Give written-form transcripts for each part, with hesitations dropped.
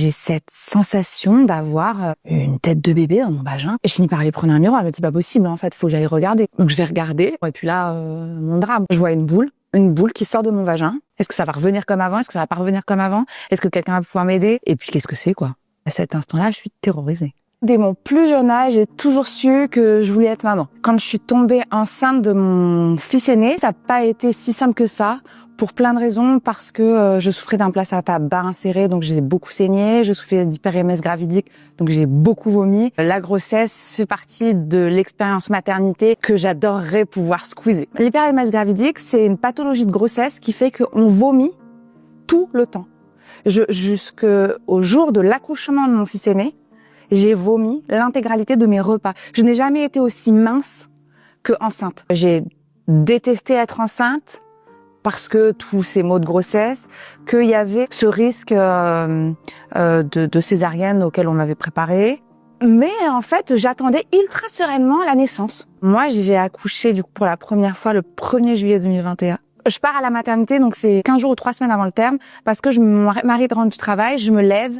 j'ai cette sensation d'avoir une tête de bébé dans mon vagin. Et je finis par aller prendre un miroir. Je me dis, pas possible, en fait, faut que j'aille regarder. Donc je vais regarder. Et puis là, mon drame. Je vois une boule qui sort de mon vagin. Est-ce que ça va revenir comme avant? Est-ce que ça va pas revenir comme avant? Est-ce que quelqu'un va pouvoir m'aider? Et puis qu'est-ce que c'est, quoi? À cet instant-là, je suis terrorisée. Dès mon plus jeune âge, j'ai toujours su que je voulais être maman. Quand je suis tombée enceinte de mon fils aîné, ça n'a pas été si simple que ça, pour plein de raisons, parce que je souffrais d'un placenta bas inséré, donc j'ai beaucoup saigné, je souffrais d'hyperémèse gravidique, donc j'ai beaucoup vomi. La grossesse fait partie de l'expérience maternité que j'adorerais pouvoir squeezer. L'hyperémèse gravidique, c'est une pathologie de grossesse qui fait qu'on vomit tout le temps. Jusqu'au jour de l'accouchement de mon fils aîné, j'ai vomi l'intégralité de mes repas. Je n'ai jamais été aussi mince que enceinte. J'ai détesté être enceinte parce que tous ces maux de grossesse, qu'il y avait ce risque de césarienne auquel on m'avait préparé. Mais en fait, j'attendais ultra sereinement la naissance. Moi, j'ai accouché du coup pour la première fois le 1er juillet 2021. Je pars à la maternité, donc c'est 15 jours ou 3 semaines avant le terme, parce que mon mari rentre du travail, je me lève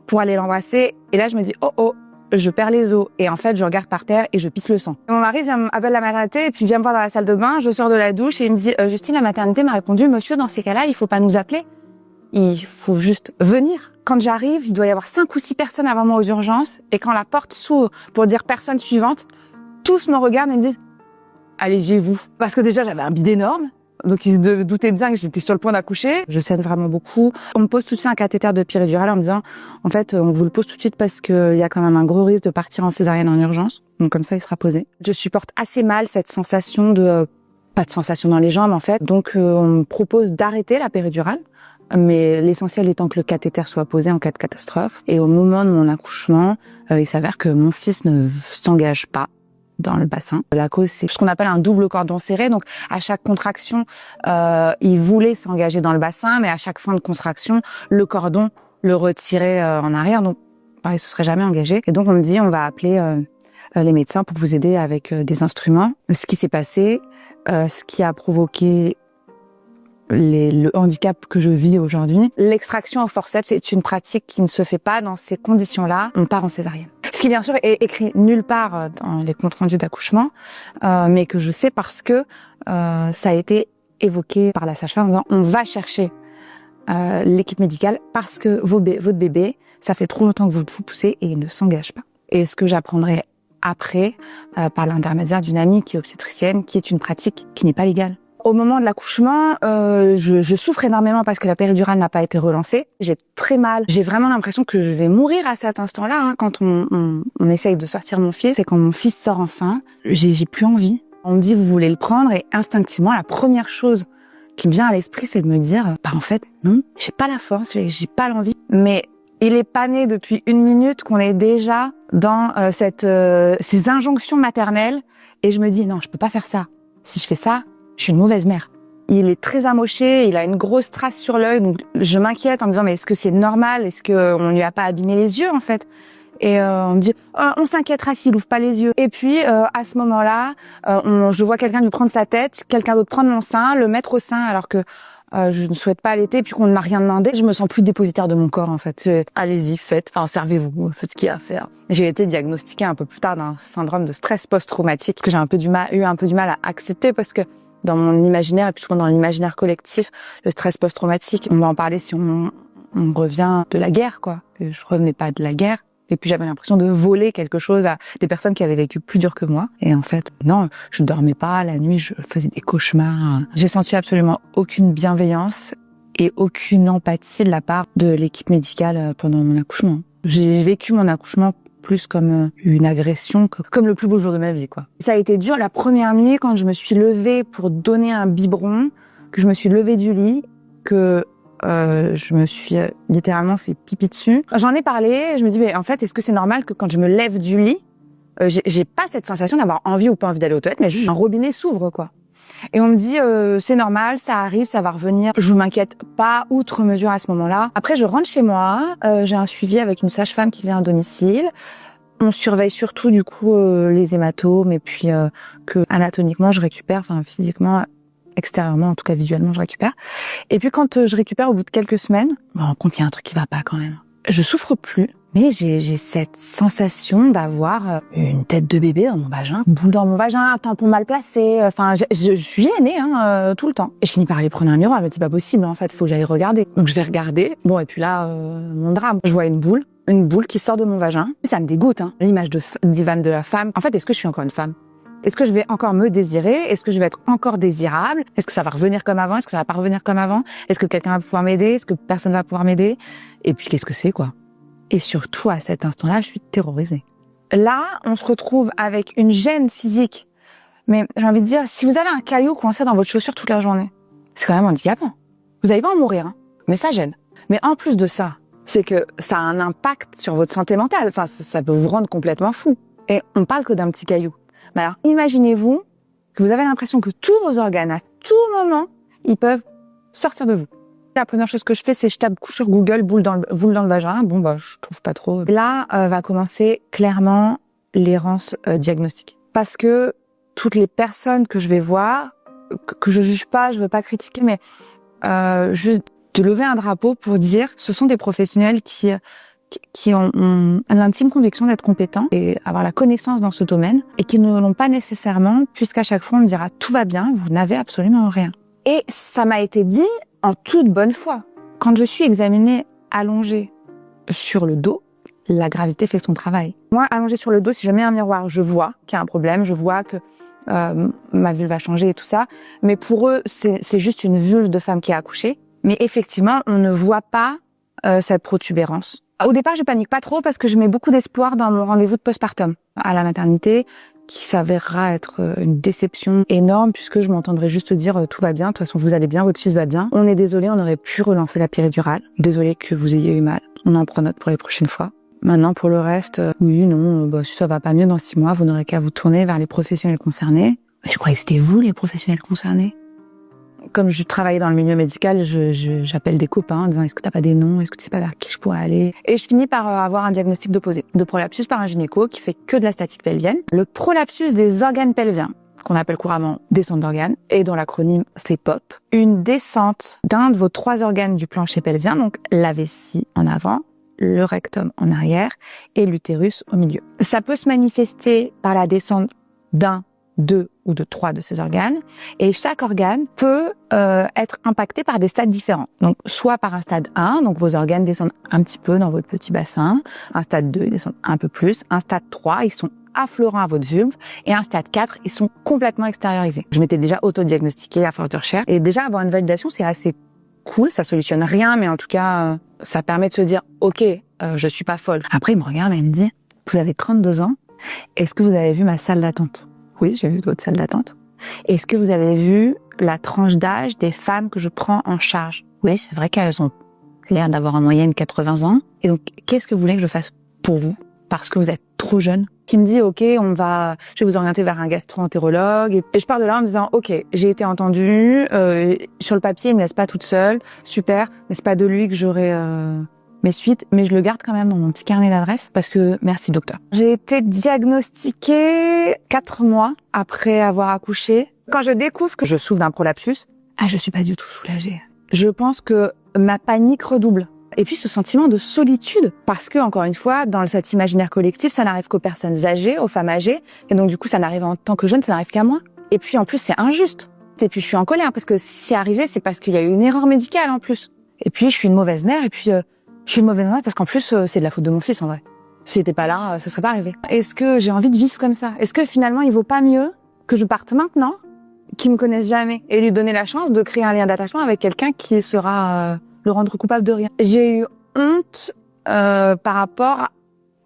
pour aller l'embrasser, et là je me dis oh, je perds les os, et en fait je regarde par terre et je pisse le sang. Mon mari appelle la maternité et puis vient me voir dans la salle de bain, je sors de la douche et il me dit Justine, la maternité m'a répondu, monsieur, dans ces cas-là il faut pas nous appeler, il faut juste venir. Quand j'arrive, il doit y avoir 5 ou 6 personnes avant moi aux urgences, et quand la porte s'ouvre pour dire personne suivante, tous me regardent et me disent allez-y vous, parce que déjà j'avais un bide énorme. Donc ils se doutaient bien que j'étais sur le point d'accoucher. Je saigne vraiment beaucoup. On me pose tout de suite un cathéter de péridurale en me disant, en fait, on vous le pose tout de suite parce qu'il y a quand même un gros risque de partir en césarienne en urgence. Donc comme ça, il sera posé. Je supporte assez mal cette sensation de pas de sensation dans les jambes en fait. Donc on me propose d'arrêter la péridurale, mais l'essentiel étant que le cathéter soit posé en cas de catastrophe. Et au moment de mon accouchement, il s'avère que mon fils ne s'engage pas dans le bassin. La cause, c'est ce qu'on appelle un double cordon serré. Donc, à chaque contraction, il voulait s'engager dans le bassin, mais à chaque fin de contraction, le cordon le retirait en arrière. Donc, il se serait jamais engagé. Et donc, on me dit, on va appeler les médecins pour vous aider avec des instruments. Ce qui s'est passé, ce qui a provoqué le handicap que je vis aujourd'hui. L'extraction au forceps, c'est une pratique qui ne se fait pas dans ces conditions-là. On part en césarienne. Ce qui, bien sûr, est écrit nulle part dans les comptes rendus d'accouchement, mais que je sais parce que ça a été évoqué par la sage-femme en disant on va chercher l'équipe médicale parce que votre bébé, ça fait trop longtemps que vous poussez et il ne s'engage pas. Et ce que j'apprendrai après, par l'intermédiaire d'une amie qui est obstétricienne, qui est une pratique qui n'est pas légale. Au moment de l'accouchement, je souffre énormément parce que la péridurale n'a pas été relancée. J'ai très mal. J'ai vraiment l'impression que je vais mourir à cet instant-là. Hein, quand on essaye de sortir mon fils, et quand mon fils sort enfin, j'ai plus envie. On me dit vous voulez le prendre, et instinctivement la première chose qui me vient à l'esprit, c'est de me dire en fait non, j'ai pas la force, j'ai pas l'envie. Mais il est pas né depuis 1 minute qu'on est déjà dans ces injonctions maternelles, et je me dis non, je peux pas faire ça. Si je fais ça, je suis une mauvaise mère. Il est très amoché, il a une grosse trace sur l'œil, donc je m'inquiète en me disant mais est-ce que c'est normal, est-ce que on lui a pas abîmé les yeux en fait? Et on me dit on s'inquiétera s'il ouvre pas les yeux. Et puis à ce moment-là, je vois quelqu'un lui prendre sa tête, quelqu'un d'autre prendre mon sein, le mettre au sein alors que je ne souhaite pas allaiter, puis qu'on ne m'a rien demandé. Je me sens plus dépositaire de mon corps en fait. Allez-y, faites, servez-vous, faites ce qu'il y a à faire. J'ai été diagnostiquée un peu plus tard d'un syndrome de stress post-traumatique que j'ai eu un peu du mal à accepter parce que dans mon imaginaire, et puis souvent dans l'imaginaire collectif, le stress post-traumatique, on va en parler si on revient de la guerre, quoi. Je revenais pas de la guerre. Et puis j'avais l'impression de voler quelque chose à des personnes qui avaient vécu plus dur que moi. Et en fait, non, je dormais pas, la nuit, je faisais des cauchemars. J'ai senti absolument aucune bienveillance et aucune empathie de la part de l'équipe médicale pendant mon accouchement. J'ai vécu mon accouchement plus comme une agression, comme le plus beau jour de ma vie, quoi. Ça a été dur la première nuit quand je me suis levée pour donner un biberon, que je me suis levée du lit, que je me suis littéralement fait pipi dessus. J'en ai parlé, je me dis mais en fait, est-ce que c'est normal que quand je me lève du lit, j'ai pas cette sensation d'avoir envie ou pas envie d'aller aux toilettes, mais juste un robinet s'ouvre, quoi. Et on me dit c'est normal, ça arrive, ça va revenir. Je m'inquiète pas outre mesure à ce moment-là. Après, je rentre chez moi, j'ai un suivi avec une sage-femme qui vient à domicile. On surveille surtout du coup les hématomes et puis que anatomiquement je récupère, physiquement, extérieurement, en tout cas visuellement je récupère. Et puis quand je récupère au bout de quelques semaines, on compte il y a un truc qui va pas quand même. Je souffre plus, mais j'ai cette sensation d'avoir une tête de bébé dans mon vagin, boule dans mon vagin, un tampon mal placé. Enfin, je suis gênée tout le temps. Et je finis par aller prendre un miroir. Je me dis, c'est pas possible, en fait, faut que j'aille regarder. Donc je vais regarder. Bon, et puis là, mon drame. Je vois une boule qui sort de mon vagin. Ça me dégoûte, l'image divane de la femme. En fait, est-ce que je suis encore une femme? Est-ce que je vais encore me désirer? Est-ce que je vais être encore désirable? Est-ce que ça va revenir comme avant? Est-ce que ça va pas revenir comme avant? Est-ce que quelqu'un va pouvoir m'aider? Est-ce que personne va pouvoir m'aider? Et puis, qu'est-ce que c'est, quoi? Et surtout, à cet instant-là, je suis terrorisée. Là, on se retrouve avec une gêne physique. Mais j'ai envie de dire, si vous avez un caillou coincé dans votre chaussure toute la journée, c'est quand même handicapant. Vous allez pas en mourir, mais ça gêne. Mais en plus de ça, c'est que ça a un impact sur votre santé mentale. Enfin, ça peut vous rendre complètement fou. Et on parle que d'un petit caillou. Mais alors, imaginez-vous que vous avez l'impression que tous vos organes, à tout moment, ils peuvent sortir de vous. La première chose que je fais, c'est je tape sur Google boule dans le vagin. Bon, je trouve pas trop. Là, va commencer clairement l'errance diagnostique. Parce que toutes les personnes que je vais voir, que je juge pas, je veux pas critiquer, mais juste de lever un drapeau pour dire, ce sont des professionnels qui ont l'intime conviction d'être compétents et avoir la connaissance dans ce domaine et qui ne l'ont pas nécessairement, puisqu'à chaque fois on me dira tout va bien, vous n'avez absolument rien. Et ça m'a été dit en toute bonne foi. Quand je suis examinée allongée sur le dos, la gravité fait son travail. Moi, allongée sur le dos, si je mets un miroir, je vois qu'il y a un problème, je vois que ma vulve va changer et tout ça. Mais pour eux, c'est juste une vulve de femme qui a accouché. Mais effectivement, on ne voit pas cette protubérance. Au départ, je panique pas trop parce que je mets beaucoup d'espoir dans mon rendez-vous de postpartum à la maternité, qui s'avérera être une déception énorme puisque je m'entendrai juste dire tout va bien, de toute façon vous allez bien, votre fils va bien. On est désolé, on aurait pu relancer la péridurale. Désolé que vous ayez eu mal. On en prend note pour les prochaines fois. Maintenant, pour le reste, oui, non, si ça va pas mieux dans 6 mois, vous n'aurez qu'à vous tourner vers les professionnels concernés. Mais je croyais que c'était vous, les professionnels concernés. Comme je travaillais dans le milieu médical, j'appelle des copains en disant est-ce que t'as pas des noms, est-ce que tu sais pas vers qui je pourrais aller. Et je finis par avoir un diagnostic de prolapsus par un gynéco qui fait que de la statique pelvienne. Le prolapsus des organes pelviens, qu'on appelle couramment descente d'organes, et dont l'acronyme c'est POP. Une descente d'un de vos 3 organes du plancher pelvien, donc la vessie en avant, le rectum en arrière et l'utérus au milieu. Ça peut se manifester par la descente d'un, 2 ou de 3 de ces organes, et chaque organe peut être impacté par des stades différents. Donc soit par un stade 1, donc vos organes descendent un petit peu dans votre petit bassin, un stade 2, ils descendent un peu plus, un stade 3, ils sont affleurants à votre vulve, et un stade 4, ils sont complètement extériorisés. Je m'étais déjà autodiagnostiquée à force de recherche, et déjà avoir une validation, c'est assez cool, ça solutionne rien, mais en tout cas, ça permet de se dire, ok, je suis pas folle. Après, il me regarde et il me dit, vous avez 32 ans, est-ce que vous avez vu ma salle d'attente? Oui, j'ai vu votre salle d'attente. Est-ce que vous avez vu la tranche d'âge des femmes que je prends en charge? Oui, c'est vrai qu'elles ont l'air d'avoir en moyenne 80 ans. Et donc, qu'est-ce que vous voulez que je fasse pour vous? Parce que vous êtes trop jeune. Qui me dit, ok, je vais vous orienter vers un gastro-entérologue. Et je pars de là en me disant, ok, j'ai été entendue, sur le papier, il me laisse pas toute seule. Super. Mais c'est pas de lui que j'aurai, mes suites, mais je le garde quand même dans mon petit carnet d'adresses parce que merci docteur. J'ai été diagnostiquée 4 mois après avoir accouché. Quand je découvre que je souffre d'un prolapsus, je suis pas du tout soulagée. Je pense que ma panique redouble. Et puis ce sentiment de solitude, parce que encore une fois, dans cet imaginaire collectif, ça n'arrive qu'aux personnes âgées, aux femmes âgées, et donc du coup ça n'arrive en tant que jeune, ça n'arrive qu'à moi. Et puis en plus c'est injuste. Et puis je suis en colère parce que si c'est arrivé, c'est parce qu'il y a eu une erreur médicale en plus. Et puis je suis une mauvaise mère, et puis je suis une mauvaise mère parce qu'en plus, c'est de la faute de mon fils, en vrai. S'il était pas là, ça serait pas arrivé. Est-ce que j'ai envie de vivre comme ça? Est-ce que finalement, il vaut pas mieux que je parte maintenant, qu'il me connaisse jamais, et lui donner la chance de créer un lien d'attachement avec quelqu'un qui sera le rendre coupable de rien? J'ai eu honte par rapport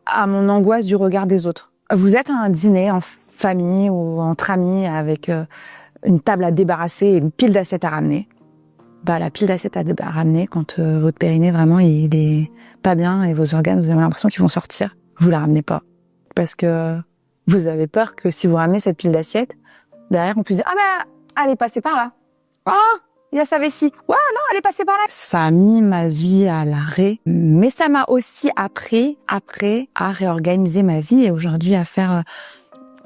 à mon angoisse du regard des autres. Vous êtes à un dîner en famille ou entre amis avec une table à débarrasser et une pile d'assiettes à ramener. La pile d'assiettes à ramener quand votre périnée vraiment il est pas bien et vos organes vous avez l'impression qu'ils vont sortir, vous la ramenez pas parce que vous avez peur que si vous ramenez cette pile d'assiettes, derrière on puisse dire elle est passée par là. Oh, il y a sa vessie. Ouais, non, elle est passée par là. Ça a mis ma vie à l'arrêt, mais ça m'a aussi appris après à réorganiser ma vie et aujourd'hui à faire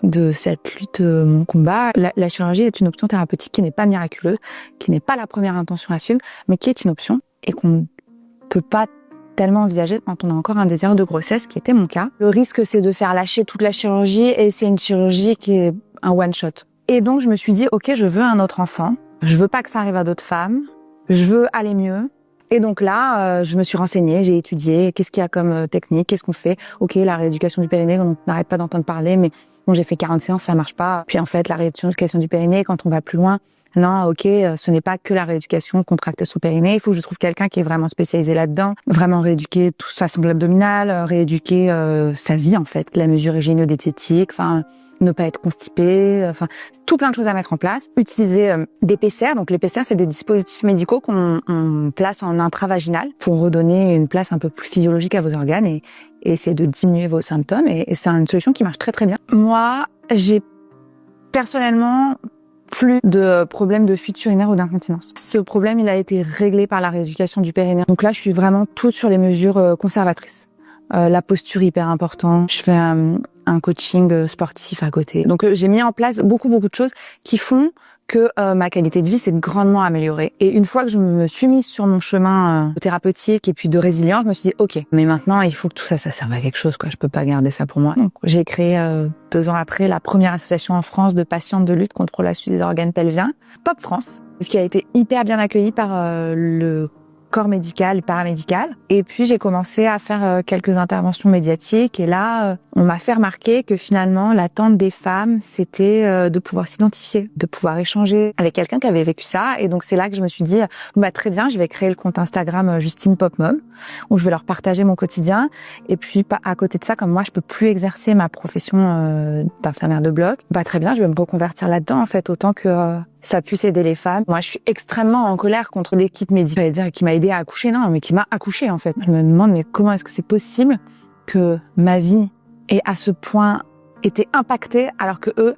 de cette lutte mon combat. La chirurgie est une option thérapeutique qui n'est pas miraculeuse, qui n'est pas la première intention à suivre, mais qui est une option et qu'on ne peut pas tellement envisagé quand on a encore un désir de grossesse, qui était mon cas. Le risque, c'est de faire lâcher toute la chirurgie et c'est une chirurgie qui est un one shot. Et donc, je me suis dit, ok, je veux un autre enfant. Je veux pas que ça arrive à d'autres femmes. Je veux aller mieux. Et donc là, je me suis renseignée, j'ai étudié, qu'est-ce qu'il y a comme technique, qu'est-ce qu'on fait. Ok, la rééducation du périnée, on n'arrête pas d'entendre parler, mais bon, j'ai fait 40 séances, ça marche pas. Puis en fait, la rééducation du périnée, quand on va plus loin, non, ok, ce n'est pas que la rééducation, contracter son périnée. Il faut que je trouve quelqu'un qui est vraiment spécialisé là-dedans, vraiment rééduquer toute sa sangle abdominale, rééduquer sa vie en fait, la mesure hygiéno-diététique, enfin ne pas être constipé, enfin tout plein de choses à mettre en place. Utiliser des PCR, donc les PCR c'est des dispositifs médicaux qu'on place en intravaginal pour redonner une place un peu plus physiologique à vos organes et essayer de diminuer vos symptômes et c'est une solution qui marche très très bien. Moi, j'ai personnellement plus de problèmes de fuite urinaire ou d'incontinence. Ce problème, il a été réglé par la rééducation du périnée. Donc là, je suis vraiment toute sur les mesures conservatrices. La posture hyper important. Je fais un coaching sportif à côté. Donc j'ai mis en place beaucoup de choses qui font que ma qualité de vie s'est grandement améliorée. Et une fois que je me suis mise sur mon chemin thérapeutique et puis de résilience, je me suis dit ok, mais maintenant il faut que tout ça serve à quelque chose, quoi. Je peux pas garder ça pour moi. Donc j'ai créé 2 ans après la première association en France de patientes de lutte contre la chute des organes pelviens, Pop France, ce qui a été hyper bien accueilli par le corps médical et paramédical. Et puis j'ai commencé à faire quelques interventions médiatiques et là on m'a fait remarquer que finalement l'attente des femmes c'était de pouvoir s'identifier, de pouvoir échanger avec quelqu'un qui avait vécu ça. Et donc c'est là que je me suis dit bah très bien, je vais créer le compte Instagram Justine Pop Mom où je vais leur partager mon quotidien. Et puis à côté de ça, comme moi je peux plus exercer ma profession d'infirmière de bloc, bah très bien, je vais me reconvertir là-dedans en fait autant que ça puisse aider les femmes. Moi, je suis extrêmement en colère contre l'équipe médicale. J'allais dire qui m'a aidée à accoucher, non, mais qui m'a accouchée, en fait. Je me demande, mais comment est-ce que c'est possible que ma vie ait à ce point été impactée alors que eux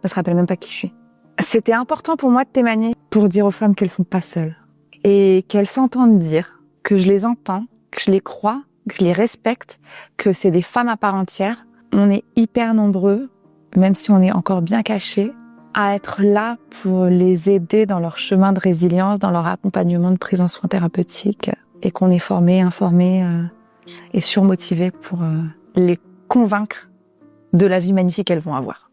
ne se rappellent même pas qui je suis. C'était important pour moi de témoigner pour dire aux femmes qu'elles sont pas seules et qu'elles s'entendent dire que je les entends, que je les crois, que je les respecte, que c'est des femmes à part entière. On est hyper nombreux, même si on est encore bien cachés, à être là pour les aider dans leur chemin de résilience, dans leur accompagnement de prise en soins thérapeutiques et qu'on est formés, informés et surmotivés pour les convaincre de la vie magnifique qu'elles vont avoir.